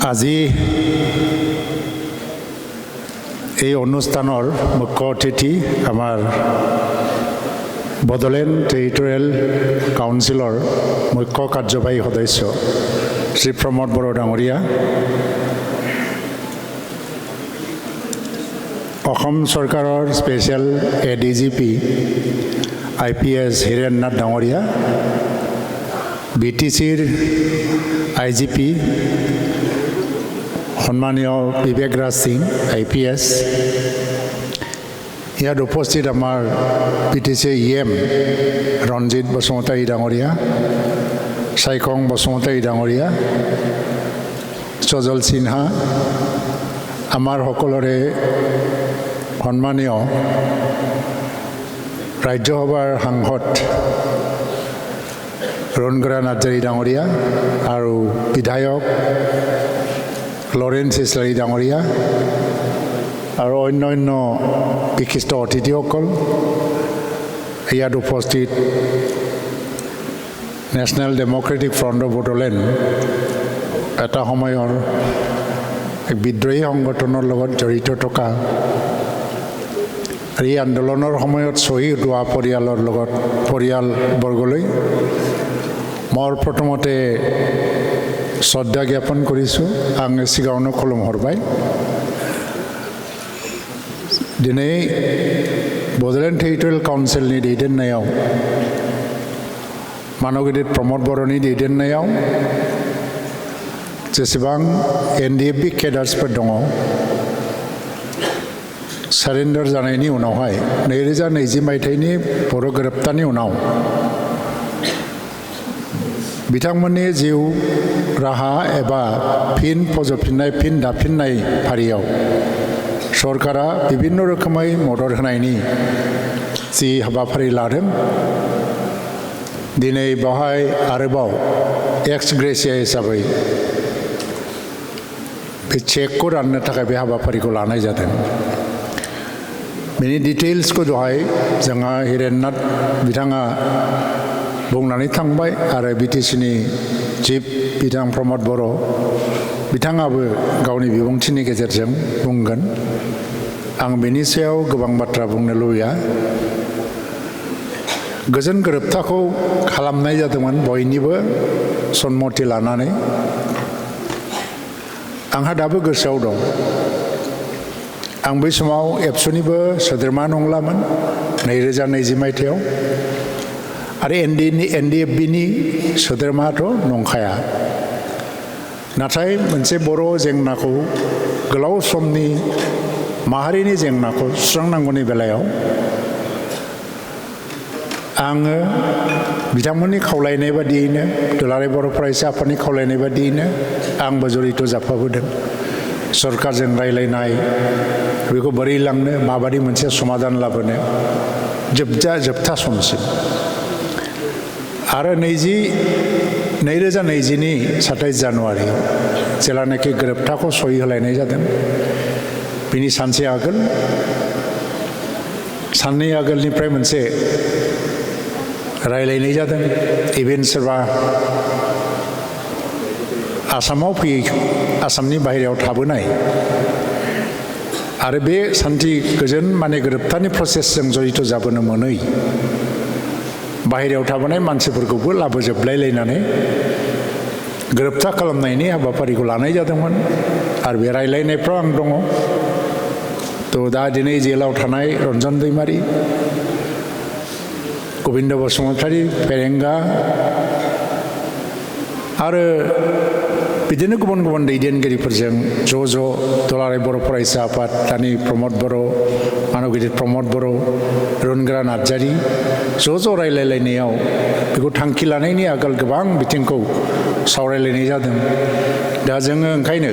আজি এই অনুষ্ঠানৰ মুখ্য অতিথি আমাৰ বড়োলেণ্ড টেৰিটৰিয়েল কাউন্সিলৰ মুখ্য কাৰ্যবাহী সদস্য শ্ৰী প্ৰমোদ বড়ো ডাঙৰীয়া, অসম চৰকাৰৰ special ADGP IPS Hiren Nath ডাঙৰীয়া, BTCৰ IGP সন্মানীয় বিবেক ৰাজ সিং IPS, ইয়াত উপস্থিত আমাৰ BTC EM ৰঞ্জিত বসুমতাৰী ডাঙৰীয়া, চাইখং বসুমতাৰী ডাঙৰীয়া, সজল সিনহা, আমাৰ সকলোৰে সন্মানীয় ৰাজ্যসভাৰ সাংসদ ৰণগৰা নাৰ্জাৰী ডাঙৰীয়া আৰু বিধায়ক লৰেন্স ইছলাৰী ডাঙৰীয়া আৰু অন্যান্য বিশিষ্ট অতিথিসকল, ইয়াত উপস্থিত national democratic front of Bodoland এটা সময়ৰ এক বিদ্ৰোহী সংগঠনৰ লগত জড়িত থকা এই আন্দোলনৰ সময়ত শ্বহীদ হোৱা পৰিয়ালবৰ্গলৈ মই প্ৰথমতে শ্ৰদ্ধা জ্ঞাপন কৰিছোঁ। आं सिगाङावनो खुलुमहरबाय। दिनै बड'लेण्ड टेरिटरियेल काउन्सिलनि दैदेननायाव मानगिरित प्रमोद बर'नि दैदेननायाव जेसेबां NDFB केडार्सफोर दङ, सारेन्डार जानायनि उनावहाय 2020 मायथाइनि बर' गोरोबथानि उनाव बिथांमोननि जिउ राहा एबा फिन फज'फिननाय फिन दाफिननाय फारियाव सरकारा विभिन्न रोखोमै मदद होनायनि जि हाबाफारि लादों, दिनै बेवहाय आरोबाव एक्स ग्रेसिया हिसाबै बे चेकखौ राननो थाखाय बे हाबाफारिखौ लानाय जादों। बेनि डिटेल्सखौ दहाय जोंहा हীरेन नाथ बिथाङा बुंनानै थांबाय आरो BTCनि चिफ बिथां प्रमोद बर' बिथाङाबो गावनि बिबुंथिनि गेजेरजों बुंगोन। आं बेनि सायाव गोबां बाथ्रा बुंनो लुबैया। गोजोन गोरोबथाखौ खालामनाय जादोंमोन बयनिबो सन्मति लानानै। आंहा दाबो गोसोआव दं, आं बै समाव एबसुनिबो सोद्रोमा नंलामोन 2020 मायथाइयाव आरो NDFBनि सोद्रोमाथ' नंखाया। नाथाय मोनसे बर' जेंनाखौ गोलाव समनि माहारिनि जेंनाखौ सुस्रांनांगौनि बेलायाव आङो बिथांमोननि खावलायनाय बादियैनो, दुलाराय बर' फरायसा आफादनि खावलायनाय बादियैनो आंबो जड़ित जाफाबोदों। सरकारजों रायलायनाय, बेखौ बोरै लांनो, माबादि मोनसे समाधान लाबोनो, जोबथा समसिम। आरो 2020नि 27 जानुवारियाव जेलानाखि गोरोबथाखौ सहि होलायनाय जादों, बिनि सानसे आगोल, साननै आगोलनिफ्राय मोनसे रायलायनाय जादों। इभेन सोरबा आसामाव फैयै, आसामनि बाहेरायाव थाबोनाय आरो बे सान्थि गोजोन माने गोरोबथानि प्रसेसजों जड़ित जाबोनो मोनै बाहेरायाव थाबोनाय मानसिफोरखौबो लाबोजोबलायलायनानै गोरोबथा खालामनायनि हाबाफारिखौ लानाय जादोंमोन। आरो बे रायलायनायफ्राव आं दङ। थ' दा दिनै जेलाव थानाय रन्जन दैमारि, गबिन्द बसुमतारी, फेरेंगा आरो बिदिनो गुबुन गुबुन दैदेनगिरिफोरजों ज' दुलाराय बर' फरायसा आफाद, दानि प्रमोद बर', मानगिरित प्रमोद बर', रणगोरा नार्जारी ज' रायलायलायनायाव बेखौ थांखि लानायनि आगोल गोबां बिथिंखौ सावरायलायनाय जादों। दा जोङो ओंखायनो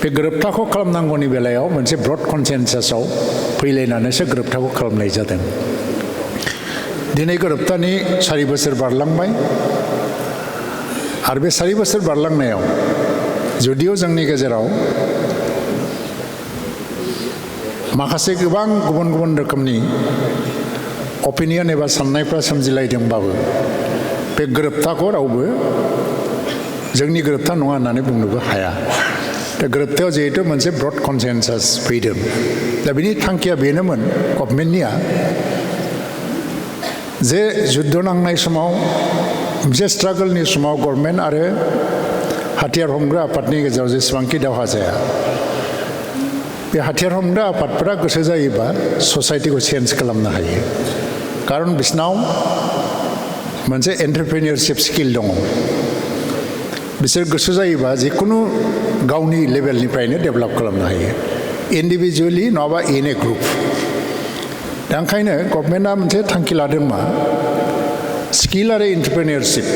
बे गोरोबथाखौ खालामनांगौनि बेलायाव मोनसे ब्रड कनसेन्सासआव फैलायनानैसो गोरोबथाखौ खालामनाय जादों। दिनै गोरोबथानि 4 बोसोर बारलांबाय आरो बे 4 बोसोर बारलांनायाव जुदिअ जोंनि गेजेराव माखासे गोबां गुबुन गुबुन रोखोमनि अपिनियन एबा साननायफ्रा सोमजिलायदोंबाबो बे गोरोबथाखौ रावबो जोंनि गोरोबथा नङा होननानै बुंनोबो हाया दा गोरोबथायाव जिहेतु मोनसे ब्रड कनसेनसास फैदों दा बिनि थांखिया बेनोमोन गभर्नमेन्टनिया जे जुद्ध नांनाय समाव मोनसे स्ट्रागलनि समाव गभर्नमेन्ट आरो हाथियार हमग्रा आफादनि गेजेराव जेसेबांखि दावहा जाया बे हाथियार हमग्रा आफादफोरा गोसो जायोबा ससाइटिखौ चेन्ज खालामनो हायो खारन बिसनाव मोनसे एन्टारप्रेनियरशिप स्किल दङ बिसोर गोसो जायोबा जिखुनु गावनि लेभेलनिफ्रायनो डेभेलप खालामनो हायो इन्डिभिजुवेलि नङाबा इन ए ग्रुप दा ओंखायनो गभर्नमेन्टआ मोनसे थांखि लादों मा स्किल आरो एन्टारप्रेनियरशिप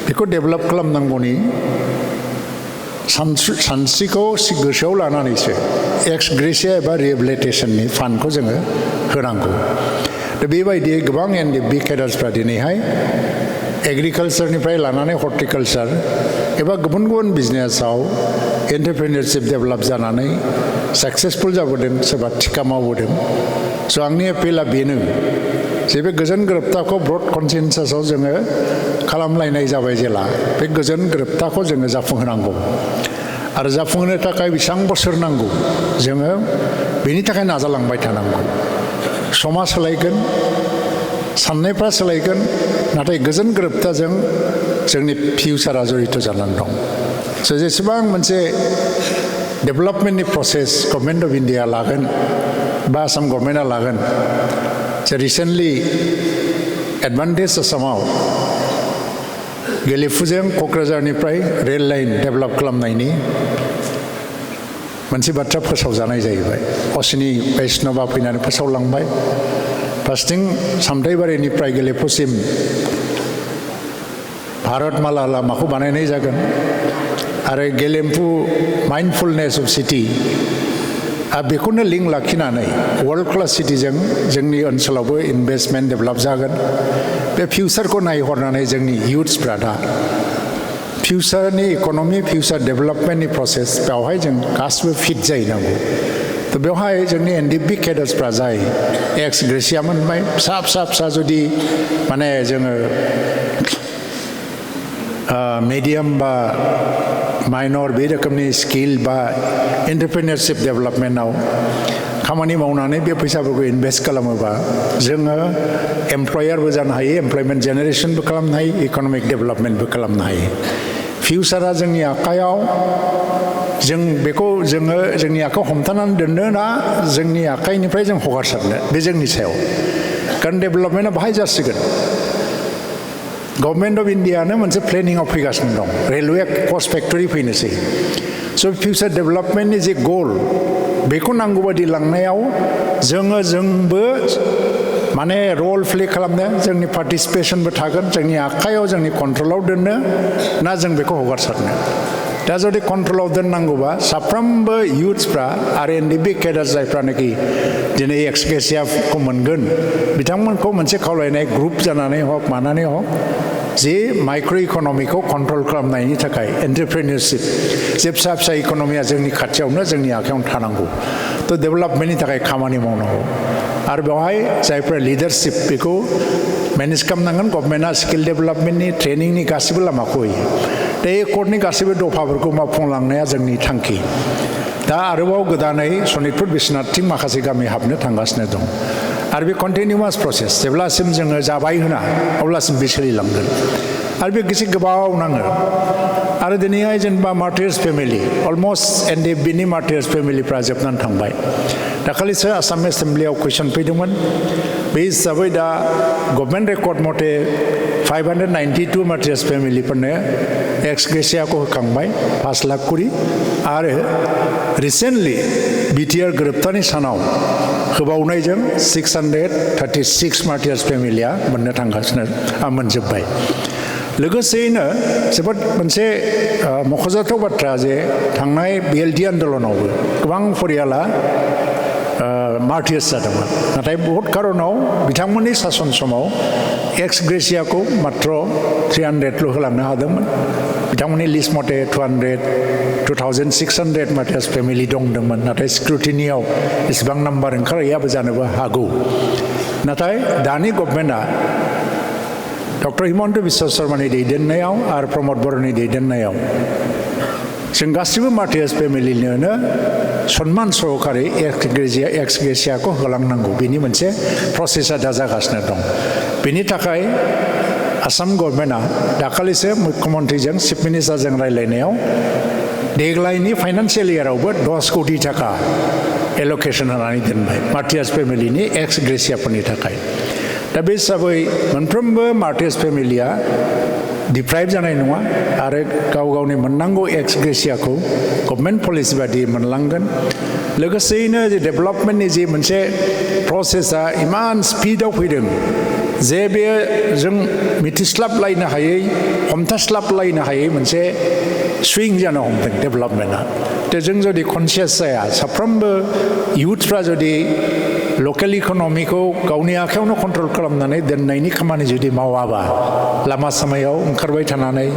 बेखौ डेभेलप खालामनांगौनि सानस्रिखौ गोसोआव लानानैसो एक्स ग्रेसिया एबा रिहेबिलिटेसननि फान्डखौ जोङो होनांगौ दा बेबायदियै गोबां एनडिएफबि केडार्सफ्रा दिनैहाय एग्रिकालचारनिफ्राय लानानै हर्टिकालचार एबा गुबुन गुबुन बिजनेसाव एन्टारप्रेनियरशिप डेभेलप जानानै साक्सेसफुल जाबोदों सोरबा थिखा मावबोदों स' आंनि एपिला बेनो जे बे गोजोन गोरोबथाखौ ब्रड कनसेनसासाव जोङो खालामलायनाय जाबाय जेला बे गोजोन गोरोबथाखौ जोङो जाफुंहोनांगौ आरो जाफुंहोनो थाखाय बेसेबां बोसोर नांगौ जोङो बेनि थाखाय नाजालांबाय थानांगौ समा सोलायगोन साननायफ्रा सोलायगोन नाथाय गोजोन गोरोबथाजों जोंनि फिउचारा जड़ित जानानै दं स' जेसेबां मोनसे डेभेलपमेन्टनि प्रसेस गभर्नमेन्ट अफ इन्डिया लागोन बा आसाम गभर्नमेन्टआ लागोन जे रिसेन्टलि एडभान्टेज आसामाव गेलेफुजों क'क्राझारनिफ्राय रेल लाइन डेभेलप खालामनायनि मोनसे बाथ्रा फोसावजानाय जाहैबाय अश्विनी बैष्णबा फैनानै फोसावलांबाय फार्स्टिं सामथाइबारिनिफ्राय गेलेफुसिम भारतमाला लामाखौ बानायनाय जागोन आरो गेलेमफु माइन्डफुलनेस अफ सिटि बेखौनो लिंक लाखिनानै वर्ल्ड क्लास सिटिजों जोंनि ओनसोलावबो इनभेस्टमेन्ट डेभेलप जागोन बे फिउचारखौ नायहरनानै जोंनि इयुथ्सफ्रा दा फिउचारनि इक'नमि फिउचार डेभेलपमेन्टनि प्रसेस बेवहाय जों गासिबो फिट जाहैनांगौ थ' बेवहाय जोंनि एनडिएफबि केडार्सफ्रा जाय एक्स ग्रेसिया मोनबाय फिसा जुदि माने जोङो मिडियाम बा माइनर बे रोखोमनि स्किल बा एन्टारप्रेनियरशिप डेभेलपमेन्टआव खामानि मावनानै बे फैसाफोरखौ इनभेस्ट खालामोबा जोङो एमप्लयारबो जानो हायो एमप्लयमेन्ट जेनेरेसनबो खालामनो हायो इक'नमिक डेभेलपमेन्टबो खालामनो हायो फिउचारा जोंनि आखायाव जों बेखौ जोङो जोंनि आखायाव हमथानानै दोननो ना जोंनि आखाइनिफ्राय जों हगारसारनो बे जोंनि सायाव कारण डेभेलपमेन्टआ बाहाय जासिगोन गभर्नमेन्ट अफ इन्डियानो मोनसे प्लेनिंआव फैगासिनो दं रेलवे कच फेक्टरि फैनोसै स' फिउचार डेभेलपमेन्टनि जे गल बेखौ नांगौ बायदि लांनायाव जोंबो माने रल प्ले खालामनो जोंनि पार्टिसिपेशनबो थागोन जोंनि आखायाव जोंनि कन्ट्रलाव दोननो ना जों बेखौ हगारसारनो दा जुदि कन्ट्रलाव दोननांगौबा साफ्रोमबो इयुथ्सफ्रा आरो एनडिएफबि केडार जायफ्रानोखि दिनै एक्स ग्रेसियाखौ मोनगोन बिथांमोनखौ मोनसे खावलायनाय ग्रुप जानानै हक मानानै हक जे माइक्र' इक'नमिखौ कन्ट्रल खालामनायनि थाखाय एन्टारप्रेनियरशिप जे फिसा फिसा इक'नमिया जोंनि खाथियावनो जोंनि आखायावनो थानांगौ थ' डेभेलपमेन्टनि थाखाय खामानि मावनांगौ आरो बेवहाय जायफ्रा लिडारशिप बेखौ मेनेज खालामनांगोन गभर्नमेन्टआ स्किल डेभेलपमेन्टनि ट्रेनिंनि गासिबो लामाखौ होयो दा एकर्डनि गासैबो दफाफोरखौ मावफुंलांनाया जोंनि थांखि दा आरोबाव गोदानै सनितपुर बिश्वनाथथिं माखासे गामि हाबनो थांगासिनो दं आरो बे कन्टिनिउवास प्रसेस जेब्लासिम जोङो जाबाय होना अब्लासिम बे सोलिलांगोन आरो बे एसे गोबाव नाङो आरो दिनैहाय जेनेबा मार्टियार्स फेमिलि अलमस्ट एनडिएफबिनि मार्टियार्स फेमिलिफ्रा जोबनानै थांबाय दाखालिसो आसाम एसेम्ब्लियाव कुइसन फैदोंमोन बे हिसाबै दा गभर्नमेन्ट रेकर्ड मथे 592 मार्टियार्स फेमिलिफोरनो एक्स ग्रेसियाखौ होखांबाय 5 लाख करि आरो रिसेन्टलि बिटिआर गोरोबथानि सानाव होबावनायजों 636 मार्टियार्स फेमिलिया मोननो थांगासिनो मोनजोब्बाय लोगोसेयैनो जोबोद मोनसे मख'जाथाव बाथ्रा जे थांनाय बिएलडि आन्दलनावबो गोबां फरियाला मार्टियार्स जादोंमोन नाथाय बहुत कारनाव बिथांमोननि सासन समाव एक्स ग्रेसियाखौ मात्र 300ल' होलांनो हादोंमोन बिथांमोननि लिस्ट मथे 2600 मार्टियार्स फेमिलि दंमोन नाथाय स्क्रुटिनियाव इसेबां नाम्बार ओंखारहैयाबो जानोबो हागौ नाथाय दानि गभर्नमेन्टआ डक्टर हिमन्त बिश्व शर्मानि दैदेननायाव आरो प्रमद बर'नि दैदेननायाव जों गासिबो मार्टियार्स फेमिलिनो सन्मान सहकारै एक्स ग्रेसियाखौ होलांनांगौ बेनि मोनसे प्रसेसा दा जागासिनो दं बेनि थाखाय आसाम गभर्नमेन्टआ दाखालिसो मुख्यमन्त्रीजों चिफ मिनिस्टारजों रायलायनायाव देग्लायनि फाइनान्सियेल इयारावबो 10 कोटी थाखा एल'केसन होनानै दोनबाय मार्टियार्स फेमिलिनि एक्स ग्रेसियाफोरनि थाखाय दा बे हिसाबै मोनफ्रोमबो मार्टियार्स फेमिलिया डिप्राइभ जानाय नङा आरो गाव गावनि मोननांगौ एक्स ग्रेसियाखौ गभर्नमेन्ट पलिसि बायदि मोनलांगोन लोगोसेयैनो जे डेभेलपमेन्टनि जे मोनसे प्रसेसा इमान स्पिडआव फैदों जे बे जों मिथिस्लाबलायनो हायै हमथास्लाबलायनो हायै मोनसे सुइं जानो हमदों डेभेलपमेन्टआ दा जों जुदि कनसियास जाया साफ्रोमबो इयुथफ्रा जुदि लकेल इकनमिखौ गावनि आखायावनो कन्ट्रल खालामनानै दोननायनि खामानि जुदि मावाबा लामा सामायाव ओंखारबाय थानानै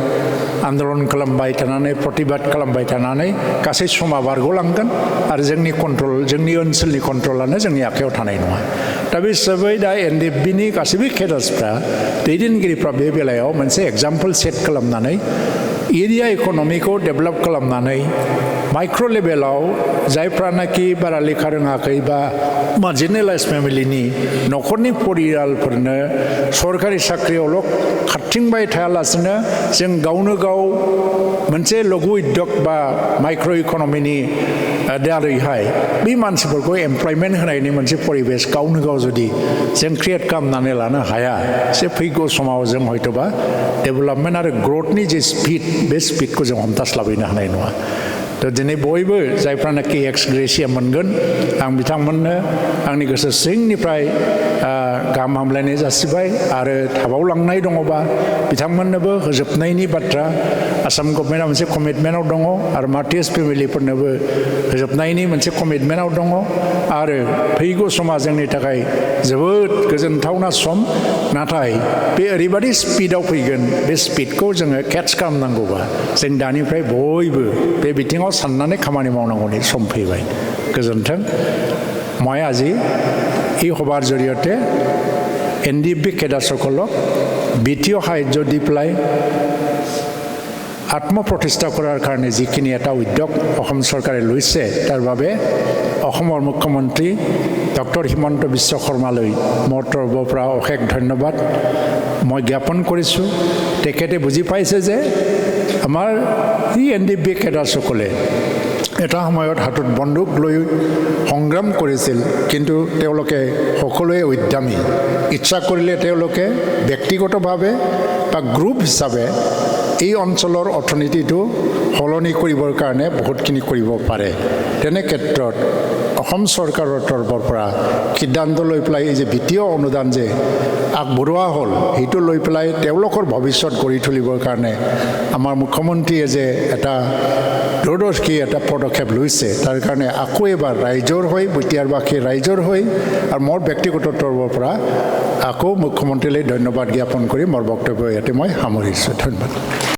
आन्दलन खालामबाय थानानै प्रतिबाद खालामबाय थानानै गासै समा बारग'लांगोन आरो जोंनि कन्ट्रल जोंनि ओनसोलनि कन्ट्रलानो जोंनि आखायाव थानाय नङा दा बे हिसाबै दा एनडिएफबिनि गासैबो केडार्सफ्रा दैदेनगिरिफ्रा बे बेलायाव मोनसे एग्जाम्पल सेट खालामनानै एरिया इकनमिखौ डेभेलप खालामनानै माइक्र' लेभेलाव जायफ्रानाखि बारा लेखा रोङाखै बा मार्जिनेलाइज फेमिलिनि न'खरनि परियालफोरनो सरकारि साख्रियावल' खारथिंबाय थायालासिनो जों गावनो गाव मोनसे लघु उद्योग बा माइक्र' इकनमिनि दारैहाय बे मानसिफोरखौ एमप्लयमेन्ट होनायनि मोनसे परिबेस गावनो गाव जुदि जों क्रिएट खालामनानै लानो हाया एसे फैगौ समाव जों हयतोबा डेभेलपमेन्ट आरो ग्रथनि जे स्पिड बे स्पिडखौ जों हमथास्लाबहैनो हानाय नङा दा दिनै बयबो जायफ्रानाखि एक्स ग्रेसिया मोनगोन आं बिथांमोननो आंनि गोसो सिंनिफ्राय गाहाम हामलायनाय जासिबाय आरो थाबावलांनाय दङबा बिथांमोननोबो होजोबनायनि बाथ्रा आसाम गभर्नमेन्टआ मोनसे कमिटमेन्टआव दङ आरो मार्टियार्स फेमिलिफोरनोबो होजोबनायनि मोनसे कमिटमेन्टआव दङ आरो फैगौ समा जोंनि थाखाय जोबोद गोजोनथावना सम नाथाय बे ओरैबादि स्पिडआव फैगोन बे स्पिडखौ जोङो केट्च खालामनांगौबा जों दानिफ्राय बयबो बे बिथिङाव साननानै खामानि मावनांगौनि सम फैबाय गोजोन्थों মই আজি এই সভাৰ জৰিয়তে এনডিএফবি কেডাৰসকলক বিত্তীয় সাহায্য দি পেলাই আত্মপ্ৰতিষ্ঠা কৰাৰ কাৰণে যিখিনি এটা উদ্যোগ অসম চৰকাৰে লৈছে তাৰ বাবে অসমৰ মুখ্যমন্ত্ৰী ডক্টৰ হিমন্ত বিশ্ব শৰ্মালৈ মোৰ তৰফৰ পৰা অশেষ ধন্যবাদ মই জ্ঞাপন কৰিছোঁ তেখেতে বুজি পাইছে যে আমাৰ এই এনডিএফবি কেডাৰসকলে এটা সময়ত হাতত বন্দুক লৈ সংগ্ৰাম কৰিছিল কিন্তু তেওঁলোকে সকলোৱে উদ্যমী ইচ্ছা কৰিলে তেওঁলোকে ব্যক্তিগতভাৱে বা গ্ৰুপ হিচাপে এই অঞ্চলৰ অৰ্থনীতিটো সলনি কৰিবৰ কাৰণে বহুতখিনি কৰিব পাৰে তেনে ক্ষেত্ৰত অসম চৰকাৰৰ তৰফৰ পৰা সিদ্ধান্ত লৈ পেলাই এই যে বিত্তীয় অনুদান যে আগবঢ়োৱা হ'ল সেইটো লৈ পেলাই তেওঁলোকৰ ভৱিষ্যত গঢ়ি তুলিবৰ কাৰণে আমাৰ মুখ্যমন্ত্ৰীয়ে যে এটা দূৰদৰ্শী এটা পদক্ষেপ লৈছে তাৰ কাৰণে আকৌ এবাৰ ৰাইজৰ হৈ বটিয়াৰবাসীৰ ৰাইজৰ হৈ আৰু মোৰ ব্যক্তিগত তৰফৰ পৰা আকৌ মুখ্যমন্ত্ৰীলৈ ধন্যবাদ জ্ঞাপন কৰি মোৰ বক্তব্য ইয়াতে মই সামৰিছোঁ ধন্যবাদ